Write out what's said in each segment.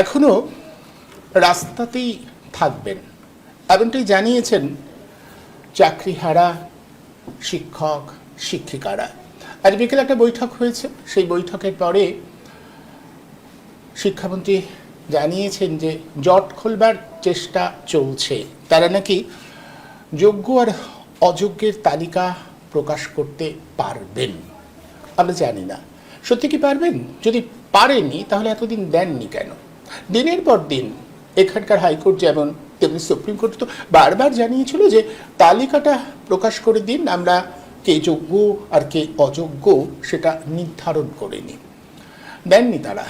এখনো রাস্তাতেই থাকবেন এমনটাই জানিয়েছেন চাকরিহারা শিক্ষক শিক্ষিকারা। আজ বিকেলে একটা বৈঠক হয়েছে, সেই বৈঠকের পরে শিক্ষামন্ত্রী জানিয়েছেন যে জট খোলবার চেষ্টা চলছে। তারা নাকি যোগ্য আর অযোগ্যের তালিকা প্রকাশ করতে পারবেন। আমরা জানি না সত্যি কি পারবেন। যদি পারেননি তাহলে এতদিন দেননি কেন? দিনের পর দিন এখানকার হাইকোর্ট যেমন তেমনি সুপ্রিম কোর্ট তো বারবার জানিয়েছিল যে তালিকাটা প্রকাশ করে দিন, আমরা কে যোগ্য আর কে অযোগ্য সেটা নির্ধারণ করে নিই। দেননি তারা।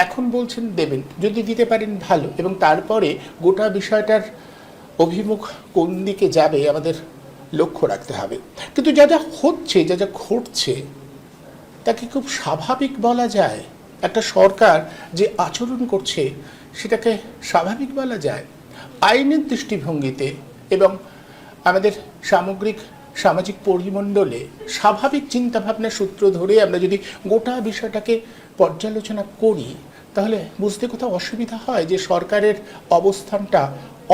এখন বলছেন দেবেন, যদি দিতে পারেন ভালো, এবং তারপরে গোটা বিষয়টার অভিমুখ কোন দিকে যাবে আমাদের লক্ষ্য রাখতে হবে। কিন্তু যা যা হচ্ছে, যা যা ঘটছে তাকে খুব স্বাভাবিক বলা যায়? একটা সরকার যে আচরণ করছে সেটাকে স্বাভাবিক বলা যায়? আইনের দৃষ্টিভঙ্গিতে এবং আমাদের সামগ্রিক সামাজিক পরিমণ্ডলে স্বাভাবিক চিন্তাভাবনার সূত্র ধরে আমরা যদি গোটা বিষয়টাকে পর্যালোচনা করি তাহলে বুঝতে কোথাও অসুবিধা হয় যে সরকারের অবস্থানটা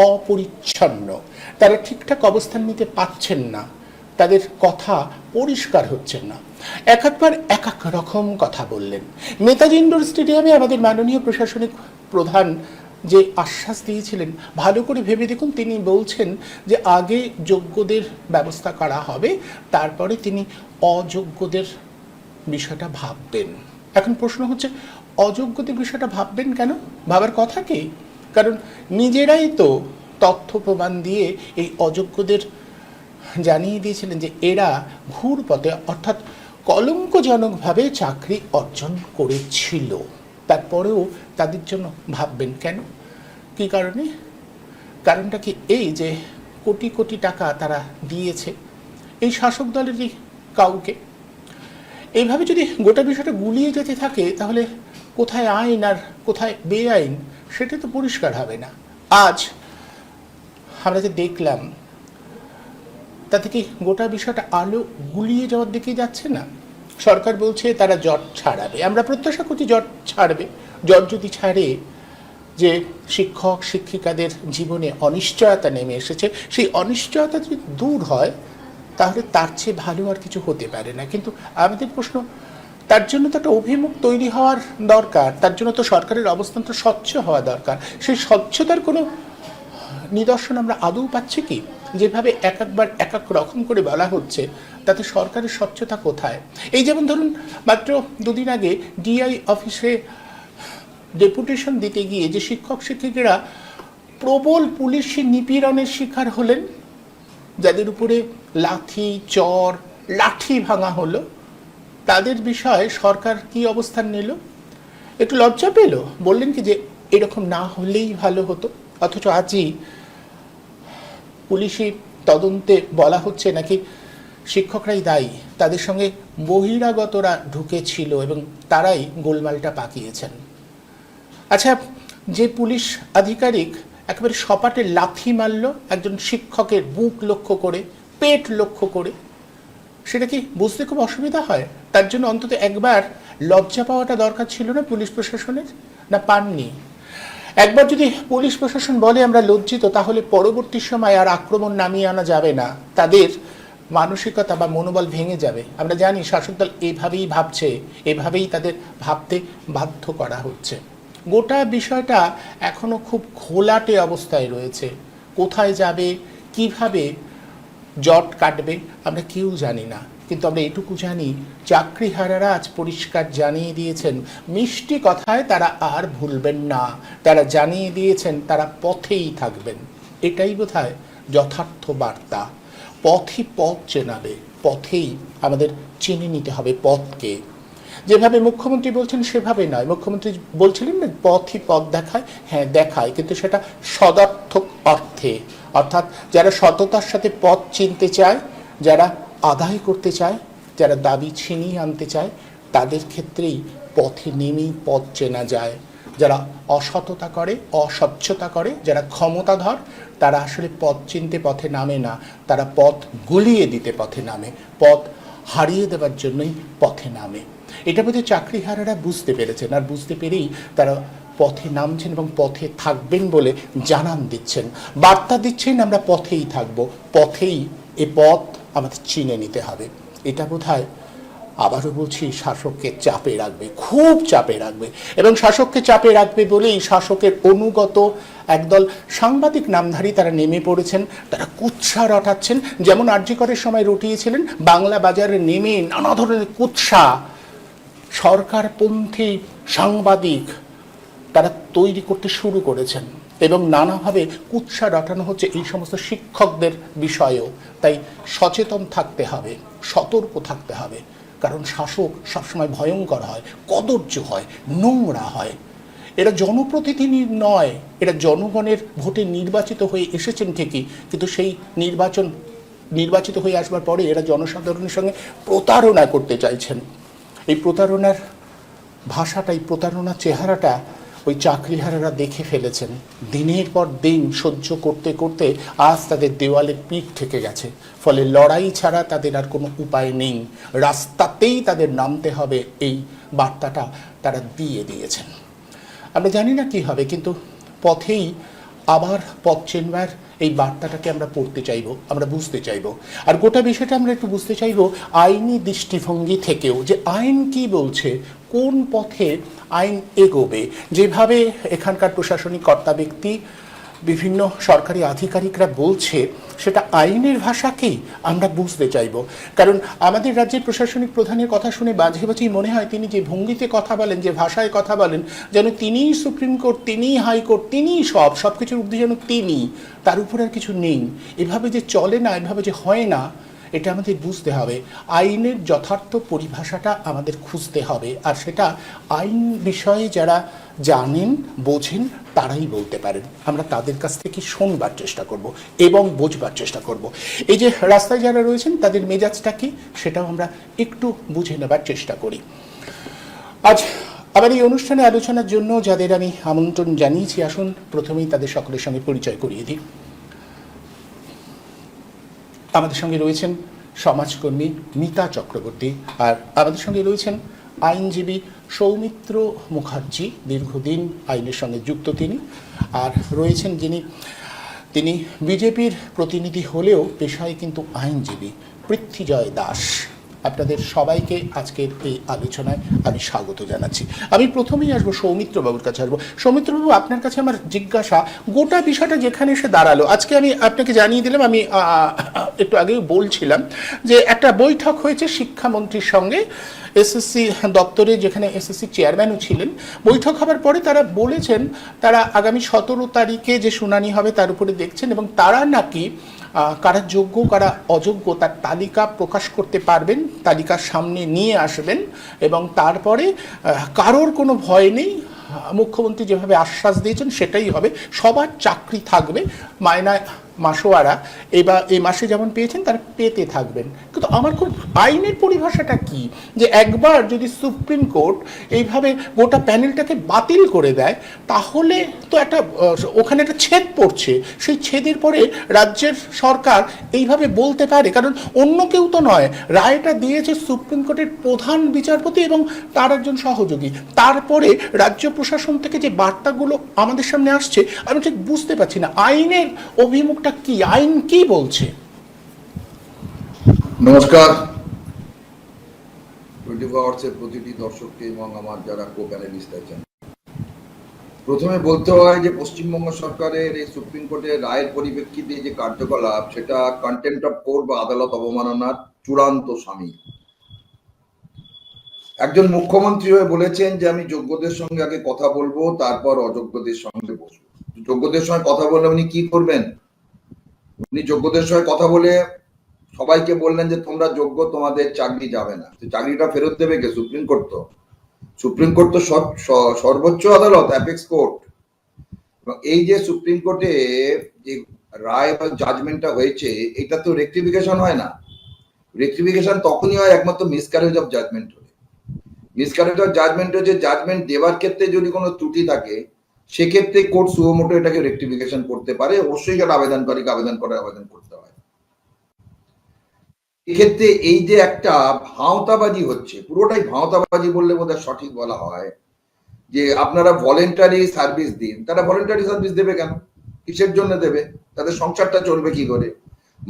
অপরিচ্ছন্ন, তারা ঠিকঠাক অবস্থান নিতে পারছেন না, তাদের কথা পরিষ্কার হচ্ছেন না। একবার এক এক রকম কথা বললেন। নেতাজি ইন্ডোর স্টেডিয়ামে আমাদের মাননীয় প্রশাসনিক প্রধান যে আশ্বাস দিয়েছিলেন, ভালো করে ভেবে দেখুন, তিনি বলছেন যে আগে যোগ্যদের ব্যবস্থা করা হবে, তারপরে তিনি অযোগ্যদের বিষয়টা ভাববেন। এখন প্রশ্ন হচ্ছে অযোগ্যদের বিষয়টা ভাববেন কেন? ভাবার কথা কি? কারণ নিজেরাই তো তথ্য প্রমাণ দিয়ে এই অযোগ্যদের জানিয়ে দিয়েছিলেন যে এরা ঘুর পথে অর্থাৎ কলঙ্কজনকভাবে চাকরি অর্জন করেছিল। তারপরেও তাদের জন্য ভাববেন কেন? কী কারণে? কারণটা কি এই যে কোটি কোটি টাকা তারা দিয়েছে এই শাসক দলেরই কাউকে। এইভাবে যদি গোটা বিষয়টা গুলিয়ে যেতে থাকে তাহলে কোথায় আইন আর কোথায় বেআইন সেটা তো পরিষ্কার হবে না। আজ আমরা যে দেখলাম তাতে কি গোটা বিষয়টা আলো গুলিয়ে যাওয়ার দিকে যাচ্ছে না? সরকার বলছে তারা জট ছাড়াবে, আমরা প্রত্যাশা করছি জট ছাড়বে। জট যদি ছাড়ে, যে শিক্ষক শিক্ষিকাদের জীবনে অনিশ্চয়তা নেমে এসেছে সেই অনিশ্চয়তা যদি দূর হয় তাহলে তার চেয়ে ভালো আর কিছু হতে পারে না। কিন্তু আমাদের প্রশ্ন, তার জন্য তো একটা অভিমুখ তৈরি হওয়ার দরকার, তার জন্য তো সরকারের অবস্থানটা স্বচ্ছ হওয়া দরকার। সেই স্বচ্ছতার কোনো নিদর্শন আমরা আদৌ পাচ্ছি কি? যেভাবে এক একবার এক এক রকম করে বলা হচ্ছে তাতে সরকারের স্বচ্ছতা কোথায়? এই যেমন ধরুন মাত্র দুদিন আগে ডিআই অফিসে ডেপুটেশন দিতে গিয়ে যে শিক্ষক শিক্ষিকারা প্রবল পুলিশি নিপীড়নের শিকার হলেন, যাদের উপরে লাথি চর লাঠি ভাঙা হলো, তাদের বিষয়ে সরকার কি অবস্থান নিল? একটু লজ্জা পেল, বললেন কি যে এরকম না হলেই ভালো হতো। অথচ আজই পুলিশি তদন্তে বলা হচ্ছে নাকি শিক্ষকরাই দায়ী, তাদের সঙ্গে বহিরাগতরা ঢুকেছিল এবং তারাই গোলমালটা পাকিয়েছেন। আচ্ছা, যে পুলিশ আধিকারিক একেবারে সপাটে লাথি মারল একজন শিক্ষকের বুক লক্ষ্য করে, পেট লক্ষ্য করে, সেটা কি বুঝতে খুব অসুবিধা হয়? তার জন্য অন্তত একবার লজ্জা পাওয়াটা দরকার ছিল না পুলিশ প্রশাসনের? না পাননি? একবার যদি পুলিশ প্রশাসন বলে আমরা লজ্জিত, তাহলে পরবর্তী সময় আর আক্রমণ নামিয়ে আনা যাবে না, তাদের মানসিকতা বা মনোবল ভেঙে যাবে। আমরা জানি শাসক দল এভাবেই ভাবছে, এভাবেই তাদের ভাবতে বাধ্য করা হচ্ছে। গোটা বিষয়টা এখনো খুব ঘোলাটে অবস্থায় রয়েছে। কোথায় যাবে, কিভাবে জট কাটবে আমরা কেউ জানি না। কিন্তু আমরা এটুকু জানি, চাকরিহারারা আজ পরিষ্কার জানিয়ে দিয়েছেন মিষ্টি কথায় তারা আর ভুলবেন না। তারা জানিয়ে দিয়েছেন তারা পথেই থাকবেন। এটাই বোধহয় যথার্থ বার্তা। পথই পথ চেনাবে, পথেই আমাদের চিনে নিতে হবে পথকে। যেভাবে মুখ্যমন্ত্রী বলছেন সেভাবে নয়। মুখ্যমন্ত্রী বলছিলেন না পথই পথ দেখায়, হ্যাঁ দেখায়, কিন্তু সেটা সদর্থক অর্থে। অর্থাৎ যারা সততার সাথে পথ চিনতে চায়, যারা আদায় করতে চায়, যারা দাবি ছিনিয়ে আনতে চায়, তাদের ক্ষেত্রেই পথে নেমেই পথ চেনা যায়। যারা অসততা করে, অস্বচ্ছতা করে, যারা ক্ষমতাধর, তারা আসলে পথ চিনতে পথে নামে না, তারা পথ গুলিয়ে দিতে পথে নামে, পথ হারিয়ে দেওয়ার জন্যই পথে নামে। এটা বোধহয় চাকরিহারারা বুঝতে পেরেছেন, আর বুঝতে পেরেই তারা পথে নামছেন এবং পথে থাকবেন বলে জানান দিচ্ছেন, বার্তা দিচ্ছেন আমরা পথেই থাকব, পথেই এ পথ আমাদের চিনে নিতে হবে। এটা বোধহয় আবারও বলছি শাসককে চাপে রাখবে, খুব চাপে রাখবে, এবং শাসককে চাপে রাখবে বলেই শাসকের অনুগত একদল সাংবাদিক নামধারী তারা নেমে পড়েছেন, তারা কুৎসা রটাচ্ছেন, যেমন আরজি করের সময় রটিয়েছিলেন। বাংলা বাজারে নেমে নানা ধরনের কুৎসা সরকারপন্থী সাংবাদিক তারা তৈরি করতে শুরু করেছেন, এবং নানাভাবে কুৎসা রটানো হচ্ছে এই সমস্ত শিক্ষকদের বিষয়েও। তাই সচেতন থাকতে হবে, সতর্ক থাকতে হবে, কারণ শাসক সবসময় ভয়ঙ্কর হয়, কদর্য হয়, নোংরা হয়। এরা জনপ্রতিনিধি নয়, এরা জনগণের ভোটে নির্বাচিত হয়ে এসেছেন ঠিকই, কিন্তু সেই নির্বাচিত হয়ে আসবার পরে এরা জনসাধারণের সঙ্গে প্রতারণা করতে চাইছেন। এই প্রতারণার ভাষাটা, এই প্রতারণার চেহারাটা ওই চাকরিহারারা দেখে ফেলেছেন। দিনের পর দিন সহ্য করতে করতে আজ তাদের দেওয়ালে পিঠ ঠেকে গেছে, ফলে লড়াই ছাড়া তাদের আর কোনো উপায় নেই, রাস্তাতেই তাদের নামতে হবে, এই বার্তাটা তারা দিয়ে দিয়েছেন। আমরা জানি না কি হবে, কিন্তু পথেই আবার পথ চেনবার এই বার্তাটাকে আমরা পড়তে চাইব, আমরা বুঝতে চাইব। আর গোটা বিষয়টা আমরা একটু বুঝতে চাইব আইনি দৃষ্টিভঙ্গি থেকেও, যে আইন কি বলছে, কোন পথে আইন এগোবে। যেভাবে এখানকার প্রশাসনিক কর্তা ব্যক্তি, বিভিন্ন সরকারি আধিকারিকরা বলছে, সেটা আইনের ভাষাকেই আমরা বুঝতে চাইব। কারণ আমাদের রাজ্যের প্রশাসনিক প্রধানের কথা শুনে মাঝে মাঝেই মনে হয় তিনি যে ভঙ্গিতে কথা বলেন, যে ভাষায় কথা বলেন, যেন তিনিই সুপ্রিম কোর্ট, তিনিই হাইকোর্ট, তিনিই সব কিছুর ঊর্ধ্বে যেন তিনি, তার উপর আর কিছু নেই। এভাবে যে চলে না, এভাবে যে হয় না, এটা আমাদের বুঝতে হবে। আইনের যথার্থ পরিভাষাটা আমাদের খুঁজতে হবে, আর সেটা আইন বিষয়ে যারা জানেন, বোঝেন, তারাই বলতে পারেন। আমরা তাদের কাছ থেকে শুনবার চেষ্টা করব এবং বোঝবার চেষ্টা করব। এই যে রাস্তায় যারা রয়েছেন তাদের মেজাজটা কি, সেটাও আমরা একটু বুঝে নেবার চেষ্টা করি। আজ আবার এই অনুষ্ঠানে আলোচনার জন্য যাদের আমি আমন্ত্রণ জানিয়েছি, আসুন প্রথমেই তাদের সকলের সঙ্গে পরিচয় করিয়ে দিই। আমাদের সঙ্গে রয়েছেন সমাজকর্মী মিতা চক্রবর্তী, আর আমাদের সঙ্গে রয়েছেন আইনজীবী সৌমিত্র মুখার্জি, দীর্ঘদিন আইনের সঙ্গে যুক্ত তিনি। আর রয়েছেন তিনি বিজেপির প্রতিনিধি হলেও পেশায় কিন্তু আইনজীবী, পৃথ্বীজয় দাস। আপনাদের সবাইকে আজকের এই আলোচনায় আমি স্বাগত জানাচ্ছি। আমি প্রথমেই আসবো সৌমিত্রবাবুর কাছে আসবো। সৌমিত্রবাবু, আপনার কাছে আমার জিজ্ঞাসা, গোটা বিষয়টা যেখানে এসে দাঁড়ালো, আজকে আমি আপনাকে জানিয়ে দিলাম, আমি একটু আগেই বলছিলাম যে একটা বৈঠক হয়েছে শিক্ষামন্ত্রীর সঙ্গে এসএসসি দপ্তরে, যেখানে এসএসসি চেয়ারম্যানও ছিলেন। বৈঠক হবার পরে তারা বলেছেন তারা আগামী 17 তারিখে যে শুনানি হবে তার উপরে দেখছেন, এবং তারা নাকি কারা যোগ্য কারা অযোগ্য তার তালিকা প্রকাশ করতে পারবেন, তালিকার সামনে নিয়ে আসবেন, এবং তারপরে কারোর কোনো ভয় নেই, মুখ্যমন্ত্রী যেভাবে আশ্বাস দিয়েছেন সেটাই হবে, সবার চাকরি থাকবে, মায়না মাসোয়ারা এই মাসে যেমন পেয়েছেন তারা পেতে থাকবেন। কিন্তু আমার খুব আইনের পরিভাষাটা কি, যে একবার যদি সুপ্রিম কোর্ট এইভাবে গোটা প্যানেলটাকে বাতিল করে দেয়, তাহলে তো ওখানে একটা ছেদ পড়ছে, সেই ছেদের পরে রাজ্যের সরকার এইভাবে বলতে পারে, কারণ অন্য কেউ তো নয়, রায়টা দিয়েছে সুপ্রিম কোর্টের প্রধান বিচারপতি এবং তার একজন সহযোগী। তারপরে রাজ্য প্রশাসন থেকে যে বার্তাগুলো আমাদের সামনে আসছে, আমি ঠিক বুঝতে পারছি না আইনের অভিমুখটা কি, আইন কি বলছে। নমস্কার 24 আওয়ার্সের প্রতিটি দর্শককে এবং আমার যারা কো প্যানেলিস্ট আছেন, প্রথমে বলতে হয় যে পশ্চিমবঙ্গ সরকারের এই সুপ্রিম কোর্টের রায়ের পরিপ্রেক্ষিতে যে কার্যকলাপ, সেটা কন্টেম্পট অফ কোর্ট বা আদালত অবমাননার চূড়ান্ত শামিল। একজন মুখ্যমন্ত্রী হয়ে বলেছেন যে আমি যোগ্যদের সঙ্গে আগে কথা বলবো, তারপর অযোগ্যদের সঙ্গে বসবো। যোগ্যদের সঙ্গে কথা বললে উনি কি করবেন? উনি যোগ্যদের সঙ্গে কথা বলে সবাইকে বললেন যে তোমরা যোগ্য, তোমাদের চাকরি যাবে না। চাকরিটা ফেরত দেবে কে? সুপ্রিম কোর্ট তো। সুপ্রিম কোর্ট তো সর্বোচ্চ আদালত, অ্যাপেক্স কোর্ট। এই যে সুপ্রিম কোর্টে যে রায় বা জাজমেন্টটা হয়েছে, এটা তো রেক্টিফিকেশন হয় না। রেক্টিফিকেশন তখনই হয় একমাত্র মিসক্যারেজ অফ জাজমেন্ট হলে। মিসক্যারেজ অফ জাজমেন্ট হচ্ছে জাজমেন্ট দেওয়ার ক্ষেত্রে যদি কোনো ত্রুটি থাকে, সেক্ষেত্রে কোর্ট সুমোটো এটাকে রেক্টিফিকেশন করতে পারে। অবশ্যই সেটা আবেদনকারীকে আবেদন করতে হয়। এক্ষেত্রে এই যে একটা ভাঁওতাবাজি হচ্ছে, পুরোটাই ভাঁওতাবাজি বললে বোধহয় সঠিক বলা হয়, যে আপনারা ভলেন্টারি সার্ভিস দিন। তারা ভলেন্টারি সার্ভিস দেবে কেন? কিসের জন্য দেবে? তাদের সংসারটা চলবে কি করে?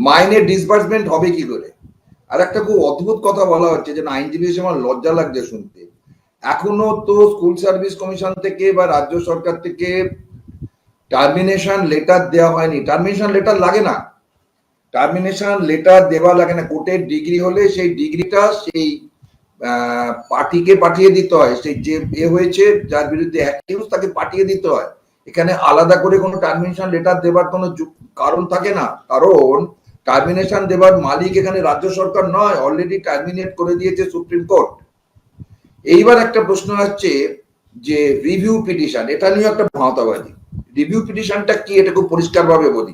মাইনে ডিসবার্সমেন্ট হবে কি করে? আর একটা খুব অদ্ভুত কথা বলা হচ্ছে, যে আইনজীবী হিসেবে আমার লজ্জা লাগছে শুনতে। এখনো তো স্কুল সার্ভিস কমিশন থেকে বা রাজ্য সরকার থেকে টার্মিনেশন লেটার দেওয়া হয়নি। টার্মিনেশন লেটার লাগে না, টার্মিনেশন লেটার দেওয়া লাগে না। কোর্টের ডিগ্রি হলে সেই ডিগ্রিটা সেই পার্টিকে পাঠিয়ে দিতে হয়, সেই যে হয়েছে যার বিরুদ্ধে অ্যাকিউজ তাকে পাঠিয়ে দিতে হয়। এখানে আলাদা করে কোনো টার্মিনেশন লেটার দেবার কোনো কারণ থাকে না, কারণ টার্মিনেশন দেবার মালিক এখানে রাজ্য সরকার নয়, অলরেডি টার্মিনেট করে দিয়েছে সুপ্রিম কোর্ট। এইবার একটা প্রশ্ন আসছে যে রিভিউ পিটিশন, এটা নিয়ে একটা ভাঁওতাবাজি। রিভিউ পিটিশনটা কি এটা খুব পরিষ্কার ভাবে বলি।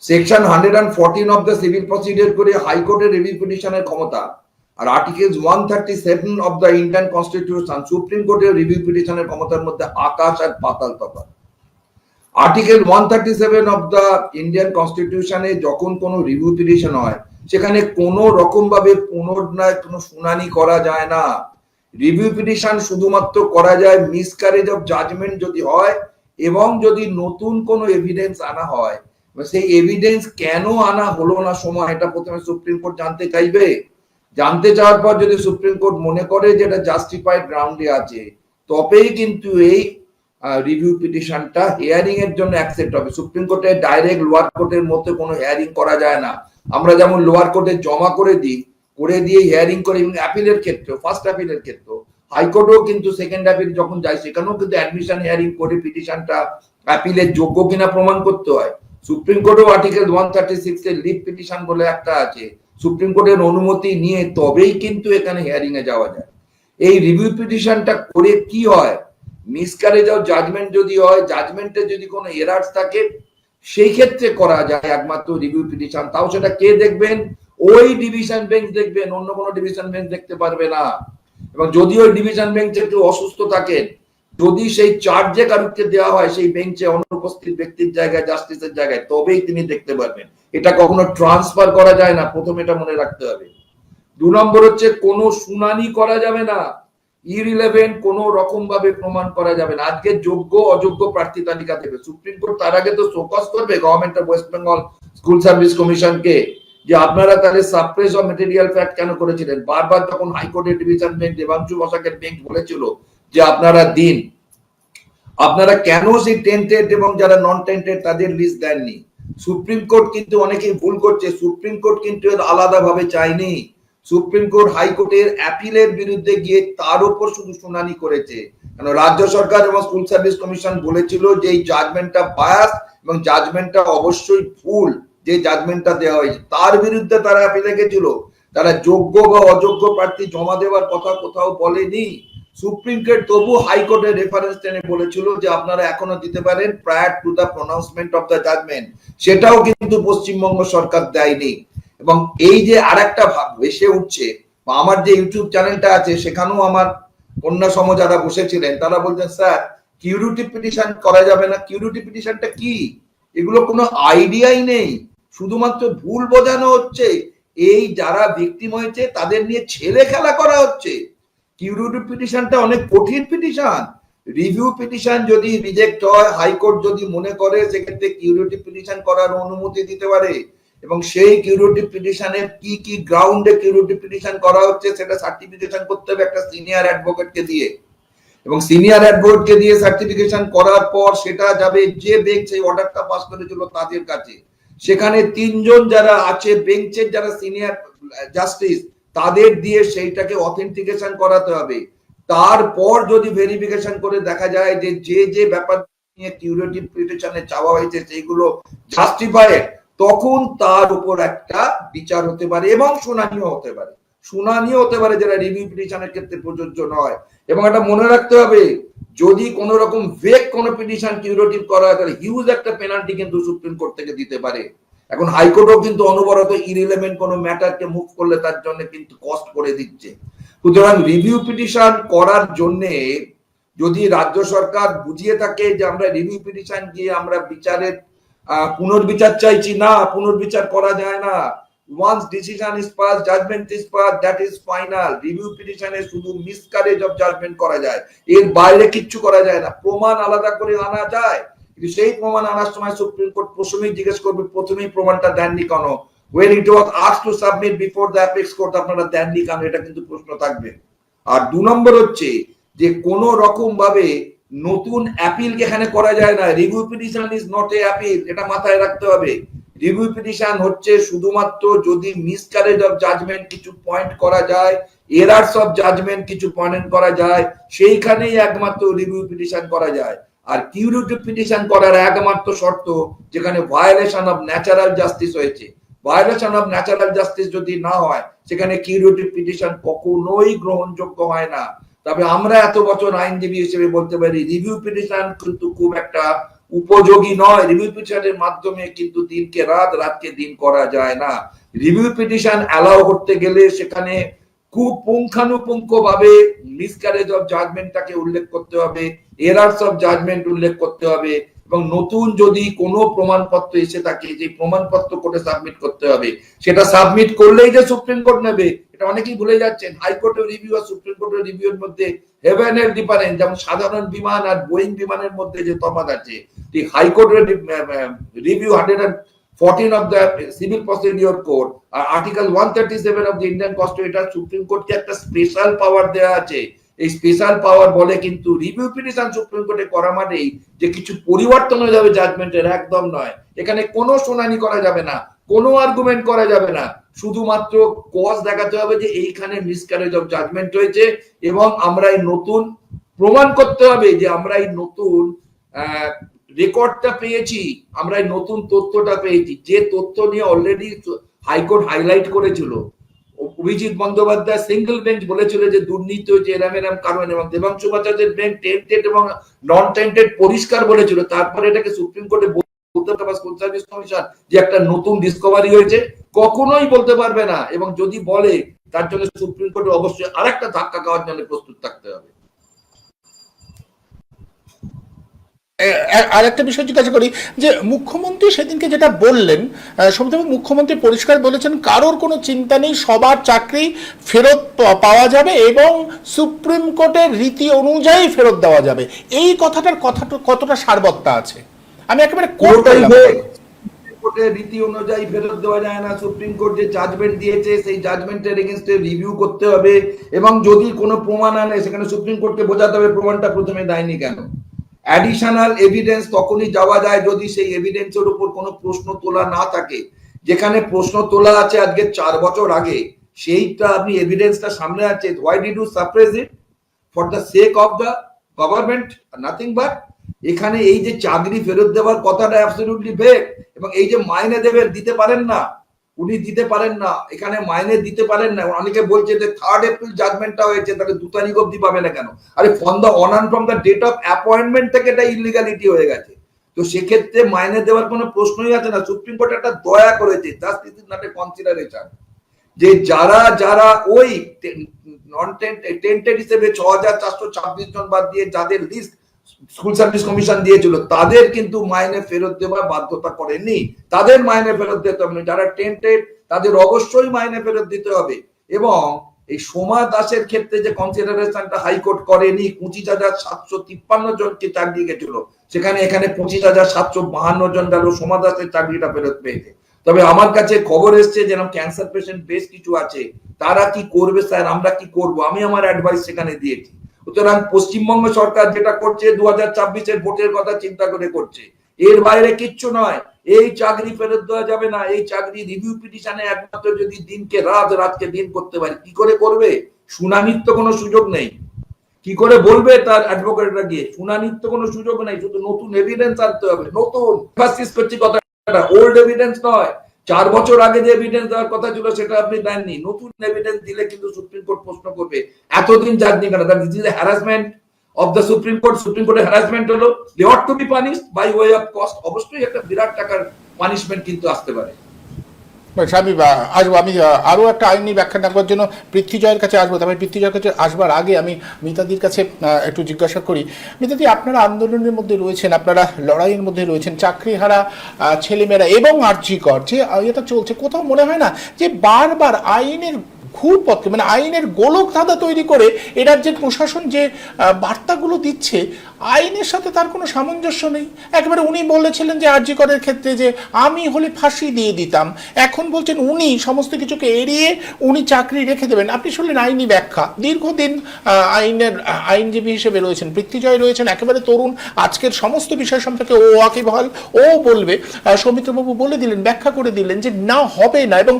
Section 114 of the civil procedure করে হাইকোর্টের রিভিউ পিটিশনের ক্ষমতা, আর article 137 of the Indian constitution supreme কোর্টের রিভিউ পিটিশনের ক্ষমতার মধ্যে আকাশ আর পাতাল তফাৎ। আর্টিকেল 137 অফ দ্য ইন্ডিয়ান কনস্টিটিউশনে যখন কোনো রিভিউ পিটিশন হয়, সেখানে কোনো রকম ভাবে পুনর্নয় কোনো শুনানি করা যায় না। রিভিউ পিটিশন শুধুমাত্র করা যায় মিসক্যারেজ অফ জাজমেন্ট যদি হয়, এবং যদি নতুন কোনো এভিডেন্স আনা হয়, সেই এভিডেন্স কেন আনা হলো না সময়, এটা প্রথমে সুপ্রিম কোর্ট জানতে চাইবে। জানতে চাওয়ার পর যদি সুপ্রিম কোর্ট মনে করে যে এটা জাস্টিফাইড গ্রাউন্ডে আছে, তবেই কিন্তু এই রিভিউ পিটিশনটা হিয়ারিং এর জন্য অ্যাকসেপ্ট হবে। সুপ্রিম কোর্টে ডাইরেক্ট লোয়ার কোর্টের মধ্যে কোনো হিয়ারিং করা যায় না। আমরা যেমন লোয়ার কোর্টে জমা করে দিই, করে দিয়ে হিয়ারিং করে, এবং অ্যাপিলের ক্ষেত্রে, ফার্স্ট অ্যাপিলের ক্ষেত্রে, হাইকোর্টেও কিন্তু সেকেন্ড অ্যাপিল যখন যায় সেখানেও কিন্তু অ্যাডমিশন হিয়ারিং করে পিটিশনটা অ্যাপিলের যোগ্য কিনা প্রমাণ করতে হয়। সুপ্রিম কোর্টেও আর্টিকেল 136 এর লিভ পিটিশন বলে একটা আছে, সুপ্রিম কোর্টের অনুমতি নিয়ে তবেই কিন্তু এখানে হিয়ারিং এ যাওয়া যায়। এই রিভিউ পিটিশনটা করে কি হয়, মিসক্যারেজ অফ জাজমেন্ট যদি হয়, জাজমেন্টে যদি কোনো এরার্স থাকে, সেই ক্ষেত্রে করা যায় একমাত্র রিভিউ পিটিশন। তাও সেটা কে দেখবেন? ওই ডিভিশন বেঞ্চ দেখবেন, অন্য কোনো ডিভিশন বেঞ্চ দেখতে পারবে না। এবং যদি ওই ডিভিশন বেঞ্চে কেউ অসুস্থ থাকেন, যদি সেই চার্জে কারুকে দেওয়া হয় সেই বেঞ্চে অনুপস্থিত ব্যক্তির জায়গায়, জাস্টিসের জায়গায়, তবেই তিনি দেখতে পারবেন। এটা কখনো ট্রান্সফার করা যায় না, প্রথম এটা মনে রাখতে হবে। 2 নম্বর হচ্ছে কোনো শুনানি করা যাবে না, ইররিলেভেন্ট কোনো রকম ভাবে প্রমাণ করা যাবে না। আজকে যোগ্য অযোগ্য প্রার্থী তালিকা দেবে সুপ্রিম কোর্ট, তার আগে তো শোকজ করবে government of West Bengal school service কমিশনকে, যে আপনারা তাহলে সাপ্রেস অফ মেটেরিয়াল ফ্যাক্ট কেন করেছিলেন। বারবার তখন হাইকোর্টের ডিভিশন বেঞ্চ, দেবাংশু বসাকের বেঞ্চ বলেছিল যে আপনারা দিন, আপনারা কেন সেই টেন্টেড এবং যারা নন টেন্টেড তাদের লিস্ট দেননি। সুপ্রিম কোর্ট কিন্তু অনেকেই ভুল করছে, সুপ্রিম কোর্ট কিন্তু আলাদা ভাবে চায়নি। সুপ্রিম কোর্ট হাইকোর্টের অ্যাপিলের বিরুদ্ধে গিয়ে তার উপর শুধু শুনানি করেছে, কারণ রাজ্য সরকার এবং স্কুল সার্ভিস কমিশন বলেছিল যে এই জাজমেন্টটা বায়াস এবং জাজমেন্টটা অবশ্যই ভুল, যে জাজমেন্টটা দেওয়া হয়েছে তার বিরুদ্ধে তারা অ্যাপিলে গেছিল। তারা যোগ্য বা অযোগ্য প্রার্থী জমা দেওয়ার কথা কোথাও বলেনি। সুপ্রিম কোর্ট তবু হাইকোর্টের রেফারেন্স টেনে বলেছিল যে আপনারা এখনো দিতে পারেন prior to the pronouncement of the judgement, সেটাও কিন্তু পশ্চিমবঙ্গ সরকার দেয়নি। এবং এই যে আরেকটা ভাব ভেসে উঠছে, আমার যে ইউটিউব চ্যানেলটা আছে সেখানেও আমার কন্যা সম যারা বসেছিলেন তারা বলছেন স্যার কিউরিটি পিটিশন করা যাবে না। কিউরিটি পিটিশনটা কি? এগুলো কোনো আইডিয়াই নেই, শুধুমাত্র ভুল বোঝানো হচ্ছে। এই যারা ভিকটিম হয়েছে তাদের নিয়ে ছেলে খেলা করা হচ্ছে। কিউরিটি পিটিশনটা অনেক কঠিন পিটিশন। রিভিউ পিটিশন যদি রিজেক্ট হয়, হাইকোর্ট যদি মনে করে, সেক্ষেত্রে কিউরিটি পিটিশন করার অনুমতি দিতে পারে, এবং সেই কিউরিটি পিটিশনের কি কি গ্রাউন্ডে কিউরিটি পিটিশন করা হচ্ছে সেটা সার্টিফিকেশন করতে হবে একটা সিনিয়র অ্যাডভোকেটকে দিয়ে, এবং সিনিয়র অ্যাডভোকেটকে দিয়ে সার্টিফিকেশন করার পর সেটা যাবে যে বেঞ্চ সেই অর্ডারটা পাস করেছিল তাদের কাছে। সেখানে 3 জন যারা আছে বেঞ্চের, যারা সিনিয়র জাস্টিস, তাদের দিয়ে সেইটাকে অথেন্টিকেশন করাতে হবে। তারপর যদি ভেরিফিকেশন করে দেখা যায় যে যে যে ব্যাপার নিয়ে কিউরিটি পিটিশনে চাওয়া হয়েছে সেইগুলো জাস্টিফাইড, তখন তার উপর একটা বিচার হতে পারে এবং শুনানিও হতে পারে। শুনানিও হতে পারে যেটা রিভিউ পিটিশনের ক্ষেত্রে প্রযোজ্য নয়। এবং এটা মনে রাখতে হবে, যদি কোন রকম ভেগ কোন পিটিশন কিউরেটিভ করা হয় তাহলে হিউজ একটা পেনাল্টি কিন্তু সুপ্রিম কোর্ট থেকে দিতে পারে। এখন হাইকোর্টও কিন্তু অনবরত ইরিলেভেন্ট কোন ম্যাটারকে মুভ করলে তার জন্য কিন্তু কস্ট করে দিচ্ছে। সুতরাং রিভিউ পিটিশন করার জন্য যদি রাজ্য সরকার বুঝিয়ে থাকে যে আমরা রিভিউ পিটিশন গিয়ে আমরা বিচারের পুনর্বিচার চাইছি, না, পুনর্বিচার করা যায় না। once decision is passed, judgment is passed, that is final. Review petition এ শুধু miscarriage of judgment করা যায়, এর বাইরে কিচ্ছু করা যায় না। প্রমাণ আলাদা করে আনা যায়, কিন্তু সেই প্রমাণ আনার সময় সুপ্রিম কোর্ট প্রথমেই জিজ্ঞেস করবে প্রথমেই প্রমাণটা দেননি কেন, when it was asked to submit before the apex court আপনারা দেননি কেন, এটা কিন্তু প্রশ্ন থাকবে। আর 2 নম্বর হচ্ছে যে কোন রকম ভাবে নতুন অ্যাপিল এখানে করা যায় না। Review petition is not a appeal, এটা মাথায় রাখতে হবে। রিভিউ পিটিশন হচ্ছে শুধুমাত্র যদি মিসক্যারেজ অফ জাজমেন্ট কিছু পয়েন্ট করা যায়, এরারস অফ জাজমেন্ট কিছু পয়েন্ট করা যায়, সেইখানেই একমাত্র রিভিউ পিটিশন করা যায়। আর কিউরেটিভ পিটিশন করার একমাত্র শর্ত যেখানে ভায়োলেশন অফ ন্যাচারাল জাস্টিস হয়েছে। ভায়োলেশন অফ ন্যাচারাল জাস্টিস যদি না হয় সেখানে কিউরেটিভ পিটিশন কখনোই গ্রহণযোগ্য হয় না। তবে আমরা এত বছর আইনজীবী হিসেবে বলতে পারি রিভিউ পিটিশন কিন্তু খুব একটা উপযোগী নয়। রিভিউ পিটিশনের মাধ্যমে কিন্তু দিনকে রাত, রাতকে দিন করা যায় না। রিভিউ পিটিশন অ্যালাউ করতে গেলে সেখানে খুব পুঙ্খানুপুঙ্খ ভাবে মিসক্যারেজ অফ জাজমেন্টটাকে উল্লেখ করতে হবে, এরারস অফ জাজমেন্ট উল্লেখ করতে হবে, এবং নতুন যদি কোনো প্রমাণপত্র এসে থাকে যে প্রমাণপত্র কোর্টে সাবমিট করতে হবে, সেটা সাবমিট করলেই যে সুপ্রিম কোর্ট নেবে এটা অনেকেই ভুলে যাচ্ছেন। হাইকোর্টের রিভিউ আর সুপ্রিম কোর্টের রিভিউর মধ্যে হেভেনের ডিফারেন্স, যেমন সাধারণ বিমান আর বোয়িং বিমানের মধ্যে যে তফাৎ আছে, ঠিক হাইকোর্টের review 114 of the civil procedure code আর article 137 of the Indian constitution, এটা সুপ্রিম কোর্টকে একটা স্পেশাল পাওয়ার দেওয়া আছে। এই স্পেশাল পাওয়ার বলে কিন্তু রিভিউ পিটিশন সুপ্রিম কোর্টে করা মানেই যে কিছু পরিবর্তন হয়ে যাবে জাজমেন্টের, একদম নয়। এখানে কোনো শুনানি করা যাবে না, কোনো আর্গুমেন্ট করা যাবে না, শুধুমাত্র কজ দেখাতে হবে যে এইখানে মিসক্যারেজ অফ জাজমেন্ট হয়েছে এবং আমরা এই নতুন প্রমাণ করতে হবে যে আমরা এই নতুন রেকর্ডটা পেয়েছি, আমরা এই নতুন তথ্যটা পেয়েছি, যে তথ্য নিয়ে অলরেডি হাইকোর্ট হাইলাইট করেছিল। অভিজিৎ বন্দ্যোপাধ্যায় সিঙ্গেল বেঞ্চ বলেছিল যে দুর্নীতি হয়েছে এরম এরম কারণ, এবং দেবাংশু ভট্টাচার্যের বেঞ্চ টেন্টেড এবং নন টেন্টেড পরিষ্কার বলেছিল। তারপরে এটাকে সুপ্রিম কোর্টে বলতে পারবে স্কুল সার্ভিস কমিশন যে একটা নতুন ডিসকভারি হয়েছে, কখনোই বলতে পারবে না। এবং যদি বলে তার জন্য সুপ্রিম কোর্টে অবশ্যই আরেকটা ধাক্কা খাওয়ার জন্য প্রস্তুত থাকতে হবে। আরেকটা বিষয় জিজ্ঞাসা করি যে মুখ্যমন্ত্রী সেদিনকে যেটা বললেন, সৌমিত্রবাবু, মুখ্যমন্ত্রী পরিষ্কার বলেছেন কারোর কোনো চিন্তা নেই, সবার চাকরি ফেরত পাওয়া যাবে এবং সুপ্রিম কোর্টের রীতি অনুযায়ী ফেরত দেওয়া যাবে। এই কথাটার কতটা সারবত্তা আছে? আমি একেবারে কোর্টের রীতি অনুযায়ী ফেরত দেওয়া যায় না। সুপ্রিম কোর্ট যে জাজমেন্ট দিয়েছে সেই জাজমেন্টের এগেইনস্টে রিভিউ করতে হবে, এবং যদি কোনো প্রমাণ আনে সেখানে সুপ্রিম কোর্টকে বোঝাতে হবে প্রমাণটা প্রথমে দেয়নি কেন। অ্যাডিশনাল এভিডেন্স তখনই যাওয়া যায় যদি সেই এভিডেন্সের উপর কোনো প্রশ্ন তোলা না থাকে। যেখানে প্রশ্ন তোলা আছে আজকে 4 বছর আগে, সেইটা আপনি এভিডেন্সটা সামনে আছে, why did you suppress it? For the sake of the government, nothing but. এখানে এই যে চাকরি ফেরত দেওয়ার কথাটা অ্যাবসলিউটলি ভেগ, এবং এই যে মাইনে দেবেন দিতে পারেন না, উনি দিতে পারেন না, এখানে মাইনে দিতে পারেন না। অনেকে বলছে যে 3 এপ্রিল জাজমেন্টটা হয়েছে, তাহলে 2 তারিখ অবধি পাবে না কেন? আরে from the on and from the date of appointment থেকে এটা ইলিগালিটি হয়ে গেছে, তো সেক্ষেত্রে মাইনে দেওয়ার কোনো প্রশ্নই আছে না। সুপ্রিম কোর্ট একটা দয়া করেছে, just it is not a consideration, যে যারা যারা ওই নন টেন্টেড হিসেবে 6426 জন বাদ দিয়ে যাদের লিস্ট স্কুল সার্ভিস কমিশন দিয়েছিল তাদের কিন্তু মাইনে ফেরত দেওয়ার বাধ্যতা করেনি, তাদের মাইনে ফেরত দিতে হবে। যারা টেন্টেড তাদের অবশ্যই মাইনে ফেরত দিতে হবে। এবং এই সোমা দাসের ক্ষেত্রে যে কনসিডারেশনটা হাইকোর্ট করেনি, 25,753 জনকে চাকরি গেছিল, সেখানে এখানে 25,752 জন গেল সোমা দাসের চাকরিটা ফেরত পেয়েছে। তবে আমার কাছে খবর এসছে যেরকম ক্যান্সার পেশেন্ট বেশ কিছু আছে, তারা কি করবে স্যার, আমরা কি করব, আমি আমার অ্যাডভাইস সেখানে দিয়েছি। সুতরাং পশ্চিমবঙ্গ সরকার যেটা করছে 2024-এর ভোটের কথা চিন্তা করে করছে, এর বাইরে কিচ্ছু নয়। এই চাকরি ফেরত দেওয়া যাবে না। এই চাকরি রিভিউ পিটিশনে একমাত্র যদি দিনকে রাত, রাতকে দিন করতে পারে। কি করে করবে? শুনানির তো কোনো সুযোগ নেই। কি করে বলবে তার অ্যাডভোকেটরা গিয়ে? শুনানির তো কোনো সুযোগ নেই, শুধু নতুন এভিডেন্স আনতে হবে। নতুন ফাসিস করছি কথাটা, ওল্ড এভিডেন্স নয়। 4 বছর আগে যে এভিডেন্স দেওয়ার কথা ছিল সেটা আপনি দেননি, নতুন এভিডেন্স দিলে কিন্তু সুপ্রিম কোর্ট প্রশ্ন করবে এতদিন যাননি কেন। That is harassment of the supreme court. Supreme কোর্টের হ্যারাসমেন্ট হলো they ought to be punished by way of cost. অবশ্যই একটা বিরাট টাকার পানিশমেন্ট কিন্তু আসতে পারে। বেশ, আমি আসবো, আমি আরও একটা আইনি ব্যাখ্যা নেওয়ার জন্য পৃথ্বীজয়ের কাছে আসবো। তবে পৃথ্বীজয়ের কাছে আসবার আগে আমি মিতাদির কাছে একটু জিজ্ঞাসা করি। মিতাদি, আপনারা আন্দোলনের মধ্যে রয়েছেন, আপনারা লড়াইয়ের মধ্যে রয়েছেন, চাকরিহারা ছেলেমেয়েরা এবং আর্জিকর যে এটা চলছে, কোথাও মনে হয় না যে বারবার আইনের ঘুরপথে, মানে আইনের গোলক ধাঁধা তৈরি করে এ রাজ্যের প্রশাসন যে বার্তাগুলো দিচ্ছে, আইনের সাথে তার কোনো সামঞ্জস্য নেই। একবারে উনি বলেছিলেন যে আরজি করের ক্ষেত্রে যে আমি হলে ফাঁসি দিয়ে দিতাম, এখন বলছেন উনি সমস্ত কিছুকে এড়িয়ে উনি চাকরি রেখে দেবেন। আপনি শুনলেন আইনি ব্যাখ্যা, দীর্ঘদিন আইনের আইনজীবী হিসেবে রয়েছেন, পৃথ্বীজয় রয়েছেন একেবারে তরুণ, আজকের সমস্ত বিষয় সম্পর্কে ও ওয়াকিবহাল, ও বলবে। সৌমিত্রবাবু বলে দিলেন, ব্যাখ্যা করে দিলেন যে না, হবে না, এবং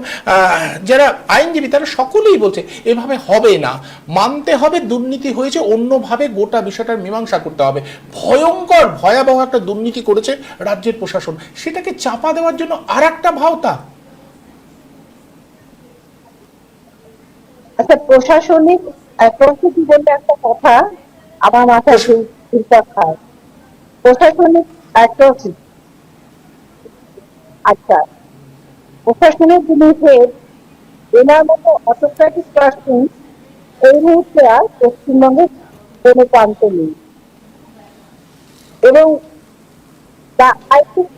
যারা আইনজীবী তারা সকলেই বলছে এভাবে হবে না, মানতে হবে দুর্নীতি হয়েছে, অন্যভাবে গোটা বিষয়টার মীমাংসা করতে হবে। ভয়ঙ্কর ভয়াবহ একটা দুর্নীতি করেছে রাজ্যের প্রশাসন, সেটাকে চাপা দেওয়ার জন্য আর একটা ভাওতা। আচ্ছা, প্রশাসনিক প্রস্তুতি বলতে একটা কথা আমার মাথায় ঘুরপাক খায়, প্রশাসনিক অ্যাট্রসিটি। আচ্ছা, প্রশাসনের যিনি হেড, এনার মতো অটোক্রেটিক পার্সন এই মুহূর্তে আর পশ্চিমবঙ্গে কোনো প্রান্ত নেই। এবং আই থিঙ্ক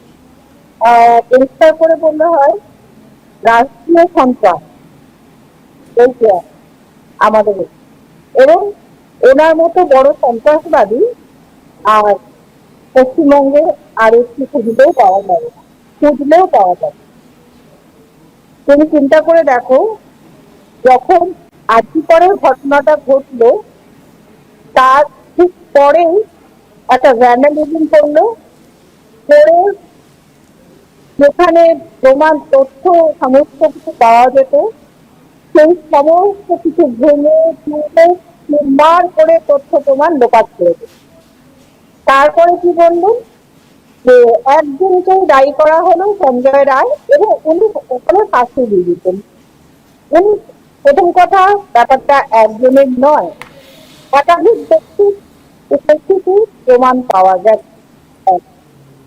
পরিষ্কার করে বললে হয়, রাষ্ট্রীয় সন্ত্রাস এইটা আমাদের। এবং ওনার মতো বড় সন্ত্রাসবাদী আর পশ্চিমবঙ্গে আর একটু খুঁজলেও পাওয়া যাবে, খুঁজলেও পাওয়া যাবে। তুমি চিন্তা করে দেখো, যখন আর্যিকরের ঘটনাটা ঘটলো তার ঠিক পরেই একটা ভ্যান্ডালিজম করলো, করে যেখানে প্রমাণ তথ্য সমস্ত কিছু পাওয়া যেত সেই সমস্ত কিছু ভেঙে চুরে নির্মাণ করে তথ্য প্রমাণ লোপাট করে দিত। তারপরে কি বললেন যে একজনকেই দায়ী করা হলো, সঞ্জয় রায়, এবং উনি ওখানে ফাঁসি দিয়ে দিতেন। উনি, প্রথম কথা, ব্যাপারটা একজনের নয়, একাধিক ব্যক্তির উপস্থিতি প্রমাণ পাওয়া গেছে।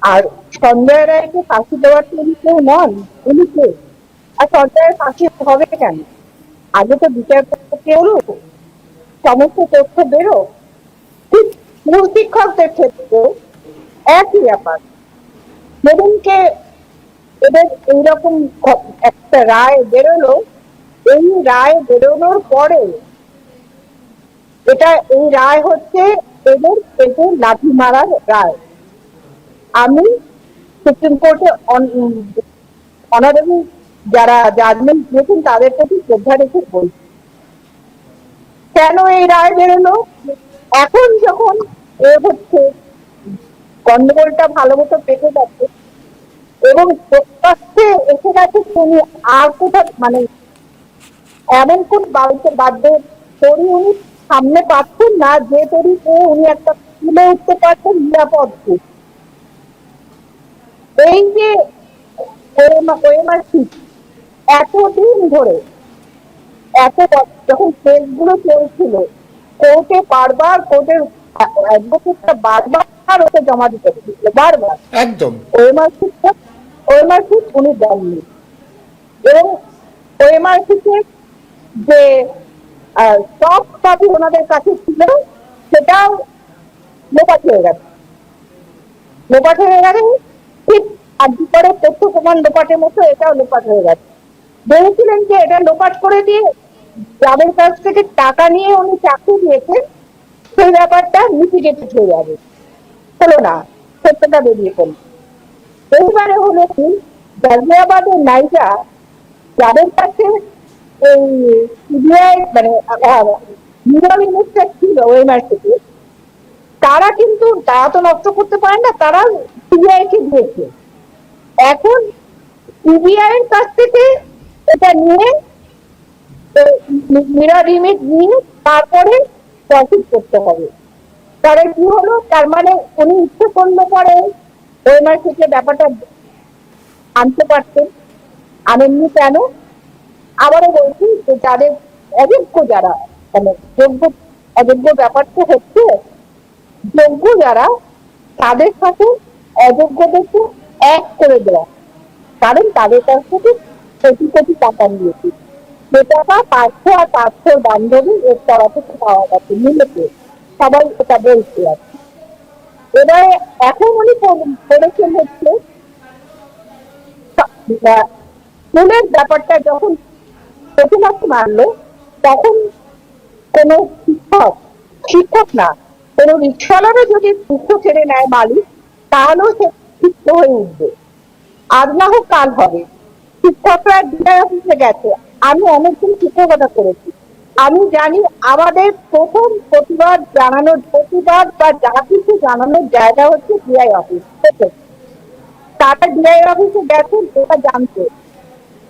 আর সঞ্জয় রায়কে ফাঁসি দেওয়ার তিনি কেউ নন, উনি কে? আর সঞ্জয়ের ফাঁসি হবে কেন? আগে তো বিচার করতে হলো, সমস্ত তথ্য বেরো। ঠিক স্কুল শিক্ষকদের ক্ষেত্রে একই ব্যাপার। যেদিনকে এদের এইরকম একটা রায় বেরোলো, এই রায় বেরোনোর পরে এই রায় হচ্ছে এদের পেটে লাঠি মারার রায়। আমি সুপ্রিম কোর্টে অনারেবল যারা জাজমেন্ট দিয়েছেন তাদের প্রতি শ্রদ্ধা রেখে বলছি, কেন এই রায় বেরোলো? এখন যখন হচ্ছে গন্ডগোলটা ভালো মতো পেতে যাচ্ছে এবং প্রকাশ্যে এসে গেছে, তিনি আর কোথাও মানে এমন কোন বাড়িতে বাধ্য তরি উনি সামনে পাচ্ছেন না যে তরিতে উনি একটা তুলে উঠতে পারছেন নিরাপদ। এই যে এতদিন ধরে, যখন কেসগুলো চলছিল, কোর্টে বারবার, কোর্টের অ্যাডভোকেটটা বারবার ওকে জমা দিতে হয়েছিল, বারবার। একদম ওএমআর-শিট উনি দেননি, এবং ওএমআর-শিটের যে সব কপি ওনাদের কাছে ছিল সেটাও লোপাট হয়ে গেছে। ঠিক আর্জি করে তথ্য প্রমাণ লোপাটের মতো এটাও লোপাট হয়ে গেছে। ভেবেছিলেন যে এটা লোপাট করে দিয়ে যাদের কাছ থেকে টাকা নিয়ে উনি চাকরি দিয়েছেন সেই ব্যাপারটা মিটিগেটেড হয়ে যাবে, হলো না, সত্যটা বেরিয়ে পড়ল। এইবারে হলো কি, গাজিয়াবাদের নাইজা যাদের কাছে এই সিবিআই মানে ছিল ওএমআর থেকে, তারা কিন্তু, তারা তো নষ্ট করতে পারে না, তারা সিবিআই কে দিয়েছে। এখন সিবিআই এর কাছ থেকে এটা নিয়ে মিরর ইমেজ নিয়ে তারপরে প্রসিড করতে হবে। তাহলে কি হলো, তার মানে উনি ইচ্ছে করলে পরে ওএমআর থেকে ব্যাপারটা আনতে পারতেন, আনেননি কেন? আবারও বলছি যে যাদের অযোগ্য, যারা মানে যোগ্য অযোগ্য, ব্যাপারটা হচ্ছে যোগ্য যারা, তাদের সাথে অযোগ্যদেরকে এক করে দেওয়া, কারণ তাদের কাছ থেকে কোটি কোটি টাকা নিয়েছি। যে টাকা পার্থ আর পার্থর বান্ধবী এর তরফ থেকে পাওয়া গেছে মিলেছে, সবাই এটা বলছে আর কি। এবারে এখন উনি করেছেন হচ্ছে স্কুলের ব্যাপারটা যখন প্রতিবাদ মানলো, তখন কোন শিক্ষক না, কোন রিক্সাওয়ালারও যদি দুঃখ ছেড়ে নেয় মালিক, তাহলেও সে শিক্ষিত হয়ে উঠবে। আজ না হোক কাল হবে। শিক্ষকরা ডিআই অফিসে গেছে, আমি অনেকদিন শিক্ষকতা করেছি, আমি জানি আমাদের প্রথম প্রতিবাদ বা যা কিছু জানানোর জায়গা হচ্ছে ডিআই অফিস। তারা ডিআই অফিসে গেছেন এটা জানতে।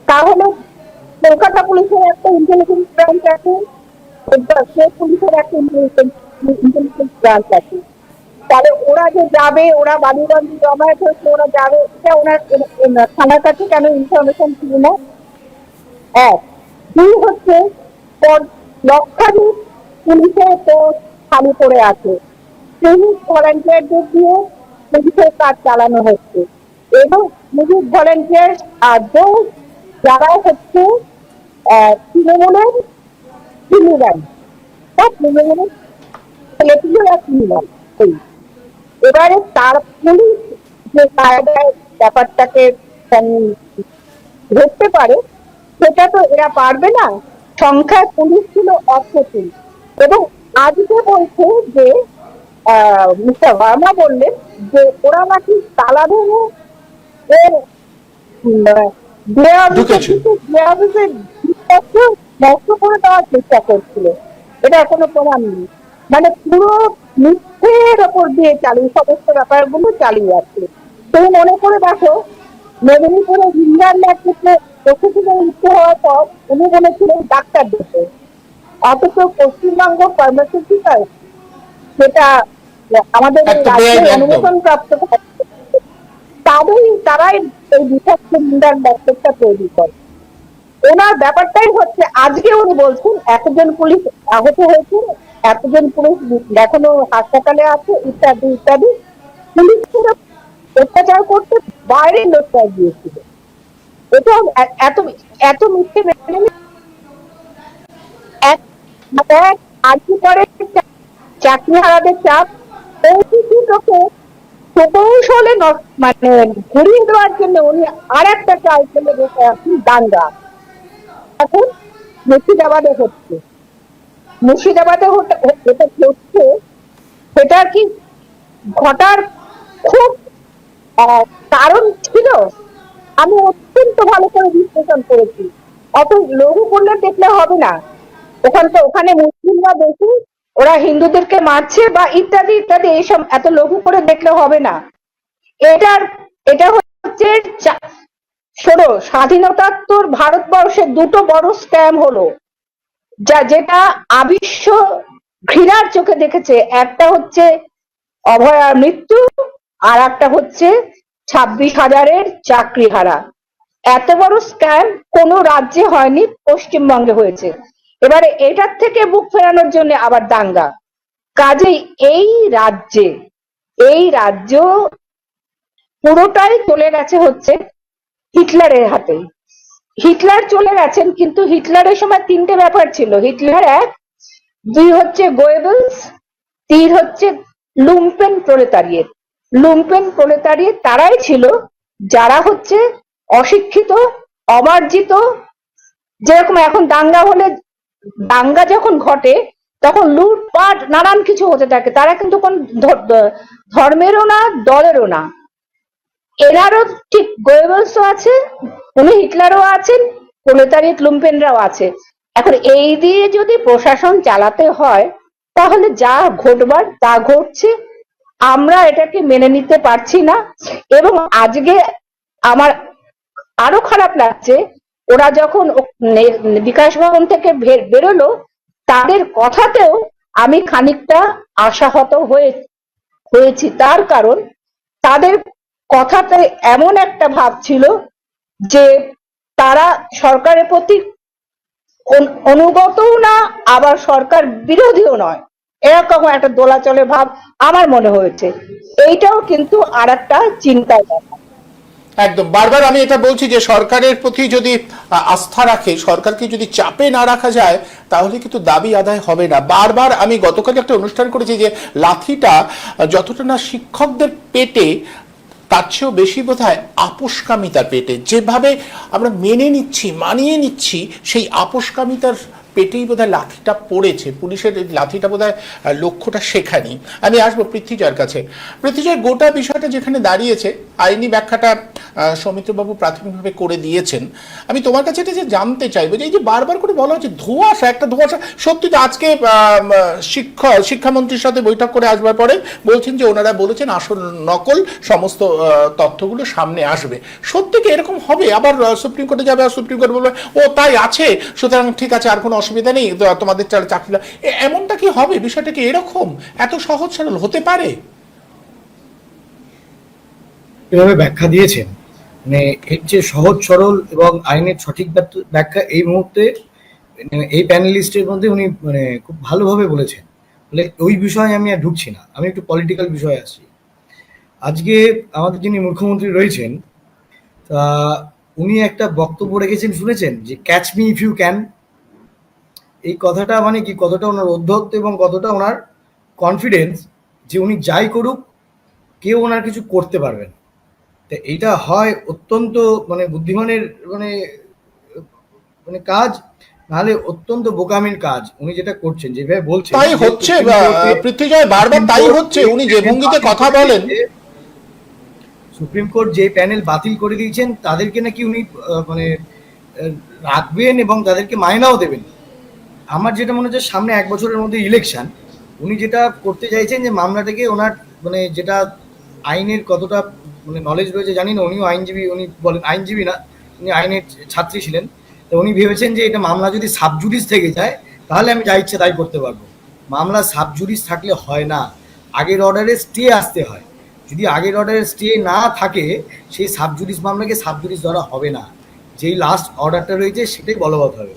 তাহলে কলকাতা পুলিশের একটা ইন্টেলিজেন্স ব্রাঞ্চ আছে, স্টেট পুলিশের একটা ইন্টেলিজেন্স ব্রাঞ্চ আছে। তাহলে ওরা যে যাবে, ওরা বালিগঞ্জ জমায়েত হচ্ছে, ওরা যাবে, এটা ওনার থানার কাছে কেন ইনফরমেশন ছিল না? এক। দুই হচ্ছে লক্ষাধিক পুলিশের পোস্ট খালি পড়ে আছে, সিভিক ভলান্টিয়ারদের দিয়ে পুলিশের কাজ চালানো হচ্ছে, এবং সিভিক ভলান্টিয়ার যারা হচ্ছে তৃণমূলের ক্রিমিনাল বা তৃণমূলের ছেলেপিলেরা ক্রিমিনাল। এবারে তার পুলিশ যে কায়দায় ব্যাপারটাকে ধরতে পারে, সেটা তো এরা পারবে না। সংখ্যায় পুলিশ ছিল অপ্রতুল। এবং আজকে বলছে যে মিস্টার ভার্মা বললেন যে ওরা নাকি তালা ভেঙে নষ্ট করে দেওয়ার চেষ্টা করছিল। এটা কোনো প্রমাণ নেই, মানে পুরো মিথ্যের ওপর দিয়ে সমস্ত ব্যাপারগুলো চালিয়ে যাচ্ছে। তুমি মনে করে দেখো, মেদিনীপুরে ভিন্ডার ল্যাব থেকে মৃত্যু হওয়ার পর উনি বলেছিলেন ডাক্তার দেবে, অথচ পশ্চিমবঙ্গ ফার্মাসিউটিক্যাল, যেটা আমাদের রাজ্যের অনুমোদন প্রাপ্ত, তারাই এই বিষাক্ত ভিন্ডার ল্যাবটা তৈরি করে। ওনার ব্যাপারটাই হচ্ছে, আজকে উনি বলছেন এতজন পুলিশ আহত হয়েছে, এতজন পুলিশ এখনো হাসপাতালে আছে, ইত্যাদি ইত্যাদি। পুলিশ অত্যাচার করতে বাইরের লোকটা গিয়েছিল। এটা এত এত মিথ্যে আজকে পরে চাকরি হারাদের চাপ, লোকে প্রকৌশলে মানে ঘুরিয়ে দেওয়ার জন্য উনি আর একটা চাল ফেলে বসে আছেন, দাঙ্গা। এখন মুর্শিদাবাদে হচ্ছে, যেটা হচ্ছে সেটা কি ঘটার খুব কারণ ছিল, আমি অত্যন্ত ভালো করে বিশ্লেষণ করেছি। অত লঘু করলে দেখলে হবে না। ওখানে মুসলিমরা বেশি, ওরা হিন্দুদেরকে মারছে বা ইত্যাদি ইত্যাদি, এইসব এত লঘু করে দেখলে হবে না। এটা হচ্ছে শোনো, স্বাধীনতাত্তর ভারতবর্ষের দুটো বড় স্ক্যাম হলো, যেটা আবিশ্ব ঘৃণার চোখে দেখেছে। একটা হচ্ছে অভয়ার মৃত্যু, আর একটা হচ্ছে 26,000-এর চাকরি হারা। এত বড় স্ক্যাম কোন রাজ্যে হয়নি, পশ্চিমবঙ্গে হয়েছে। এবারে এটার থেকে বুক ফেরানোর জন্য আবার দাঙ্গা। কাজেই এই রাজ্য পুরোটাই চলে গেছে হচ্ছে হিটলারের হাতে। হিটলার চলে গেছেন, কিন্তু হিটলারের সময় তিনটে ব্যাপার ছিল। হিটলার এক, দুই হচ্ছে গোয়েবলস, তিন হচ্ছে লুম্পেন প্রলেতারিয়েট। লুম্পেন প্রলেতারিয়েট তারাই ছিল যারা হচ্ছে অশিক্ষিত, অমার্জিত। যেরকম এখন দাঙ্গা যখন ঘটে, তখন লুটপাট নানান কিছু হতে থাকে। তারা কিন্তু কোন ধর্মেরও না, দলেরও না। এনারও ঠিক গোয়েবলসও আছে, উনি হিটলারও আছেন, প্রলেতারিয়েট লুম্পেনরাও আছে। এখন এই দিয়ে যদি প্রশাসন চালাতে হয়, তাহলে যা ঘটবার তা ঘটছে। আমরা এটাকে মেনে নিতে পারছি না। এবং আজকে আমার আরো খারাপ লাগছে, ওরা যখন বিকাশ ভবন থেকে বেরোলো, তাদের কথাতেও আমি খানিকটা আশাহত হয়েছি। তার কারণ, তাদের কথাতে এমন একটা ভাব ছিল যে তারা সরকারের প্রতি অনুগতও না, আবার সরকার বিরোধীও নয়, এরকম একটা দোলাচলের ভাব আমার মনে হয়েছে। এইটাও কিন্তু আর একটা চিন্তার ব্যাপার। একদম, বারবার আমি এটা বলছি যে সরকারের প্রতি যদি আস্থা রাখে, সরকারকে যদি চাপে না রাখা যায়, তাহলে কিন্তু দাবি আদায় হবে না। বারবার আমি গতকাল একটা অনুষ্ঠান করেছি যে লাথিটা যতটা না শিক্ষকদের পেটে, তার চেয়েও বেশি বোধহয় আপোষকামিতার পেটে। যেভাবে আমরা মেনে নিচ্ছি, মানিয়ে নিচ্ছি, সেই আপোষকামিতার পেটেই বোধহয় লাঠিটা পড়েছে। পুলিশের এই লাঠিটা বোধহয় লক্ষ্যটা সেখানেই। আমি আসবো পৃথ্বীজয়ের কাছে। পৃথ্বীজয়, গোটা বিষয়টা যেখানে দাঁড়িয়েছে, আইনি ব্যাখ্যাটা সৌমিত্রবাবু প্রাথমিকভাবে করে দিয়েছেন। আমি তোমার কাছে এটা যে জানতে চাইবো যে এই যে বারবার করে বলা হচ্ছে ধোঁয়াশা, একটা ধোঁয়াশা, সত্যি তো আজকে শিক্ষামন্ত্রীর সাথে বৈঠক করে আসবার পরে বলছেন যে ওনারা বলেছেন আসল নকল সমস্ত তথ্যগুলো সামনে আসবে। সত্যি কি এরকম হবে? আবার সুপ্রিম কোর্টে যাবে, আর সুপ্রিম কোর্ট বলবে ও তাই আছে, সুতরাং ঠিক আছে, আর কোনো অসুবিধা নেই, তোমাদের চাকরি। এমনটা কি হবে? বিষয়টা কি এরকম এত সহজ সরল হতে পারে? এভাবে ব্যাখ্যা দিয়েছেন, মানে এর যে সহজ সরল এবং আইনের সঠিক ব্যাখ্যা এই মুহূর্তে এই প্যানেলিস্টের মধ্যে উনি মানে খুব ভালোভাবে বলেছেন। বলে ওই বিষয়ে আমি আর ঢুকছি না, আমি একটু পলিটিক্যাল বিষয়ে আসছি। আজকে আমাদের যিনি মুখ্যমন্ত্রী রয়েছেন, তা উনি একটা বক্তব্য রেখেছেন, শুনেছেন যে catch me if you can. এই কথাটা মানে কি, কতটা ওনার অধ্যত্ত এবং কতটা ওনার কনফিডেন্স যে উনি যাই করুক কেউ ওনার কিছু করতে পারবেন। তা এইটা হয় অত্যন্ত মানে বুদ্ধিমানের মানে মানে কাজ, নাহলে অত্যন্ত বোকামির কাজ। উনি যেটা করছেন, যেভাবে বলছেন, তাই হচ্ছে পৃথ্বীজয়, বারবার তাই হচ্ছে। উনি যে ভঙ্গিতে কথা বলেন, সুপ্রিম কোর্ট যে প্যানেল বাতিল করে দিয়েছেন তাদেরকে নাকি উনি মানে রাখবেন এবং তাদেরকে মায়নাও দেবেন। আমার যেটা মনে হচ্ছে সামনে 1 বছরের মধ্যে ইলেকশন, উনি যেটা করতে চাইছেন যে মামলাটাকে ওনার মানে যেটা আইনের কতটা মানে নলেজ রয়েছে জানি না, উনিও আইনজীবী, উনি বলেন আইনজীবী না, উনি আইনের ছাত্রী ছিলেন। তো উনি ভেবেছেন যে এটা মামলা যদি সাবজুডিস থেকে যায় তাহলে আমি যা ইচ্ছে তাই করতে পারবো। মামলা সাবজুডিস থাকলে হয় না, আগের অর্ডারে স্টে আসতে হয়। যদি আগের অর্ডারে স্টে না থাকে, সেই সাবজুডিস মামলাকে সাবজুডিস ধরা হবে না, যেই লাস্ট অর্ডারটা রয়েছে সেটাই বলবৎ হবে।